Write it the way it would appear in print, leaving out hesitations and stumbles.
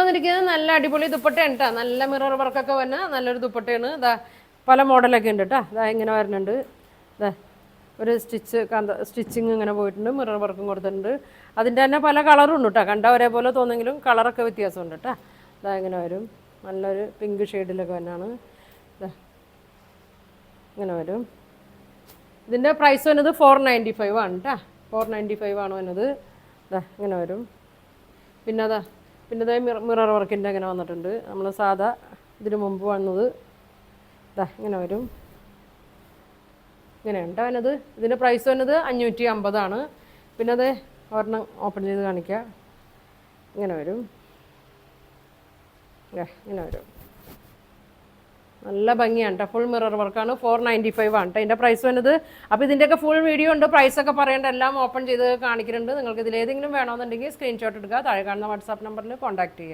വന്നിരിക്കുന്നത് നല്ല അടിപൊളി ദുപ്പട്ടയാണ് കേട്ടോ. നല്ല മിറർ വർക്കൊക്കെ വന്ന നല്ലൊരു ദുപ്പട്ടയാണ്. ഇതാ പല മോഡലൊക്കെ ഉണ്ട് കേട്ടോ. ഇതാ ഇങ്ങനെ വരുന്നുണ്ട്. ഇതാ ഒരു സ്റ്റിച്ചിങ് ഇങ്ങനെ പോയിട്ടുണ്ട്. മിറർ വർക്കും കൊടുത്തിട്ടുണ്ട്. അതിൻ്റെ തന്നെ പല കളറും ഉണ്ട് കേട്ടോ. കണ്ട ഒരേപോലെ തോന്നെങ്കിലും കളറൊക്കെ വ്യത്യാസമുണ്ട് കേട്ടോ. ഇതാ ഇങ്ങനെ വരും. നല്ലൊരു പിങ്ക് ഷെയ്ഡിലൊക്കെ തന്നെയാണ്. ഇതാ ഇങ്ങനെ വരും. ഇതിൻ്റെ പ്രൈസ് വന്നത് 495 ആണ് കേട്ടോ. 495 ആണ് വന്നത്. ഇതാ ഇങ്ങനെ വരും. പിന്നെ ഇതേ മിറർ വർക്കിൻ്റെ അങ്ങനെ വന്നിട്ടുണ്ട്. നമ്മൾ സാധാ ഇതിന് മുമ്പ് വന്നത് ഇതാ ഇങ്ങനെ വരും. ഇങ്ങനെയാണ് കേട്ടോ വന്നത്. ഇതിൻ്റെ പ്രൈസ് വന്നത് 550 ആണ്. പിന്നെ അത് ഒരെണ്ണം ഓപ്പൺ ചെയ്ത് കാണിക്കുക. ഇങ്ങനെ വരും. ഇങ്ങനെ വരും. നല്ല ഭംഗിയാണ് കേട്ടോ. ഫുൾ മിറർ വർക്കാണ്. 495 ആണ് കേട്ടോ ഇതിൻ്റെ പ്രൈസ് വന്നത്. അപ്പോൾ ഇതിൻ്റെയൊക്കെ ഫുൾ വീഡിയോ ഉണ്ട്. പ്രൈസൊക്കെ പറയേണ്ട എല്ലാം ഓപ്പൺ ചെയ്ത് കാണിക്കുന്നുണ്ട്. നിങ്ങൾക്ക് ഇതിലേതെങ്കിലും വേണമെന്നുണ്ടെങ്കിൽ സ്ക്രീൻഷോട്ട് എടുക്കുക. താഴെ കാണുന്ന വാട്സാപ്പ് നമ്പറിൽ കോൺടാക്ട് ചെയ്യുക.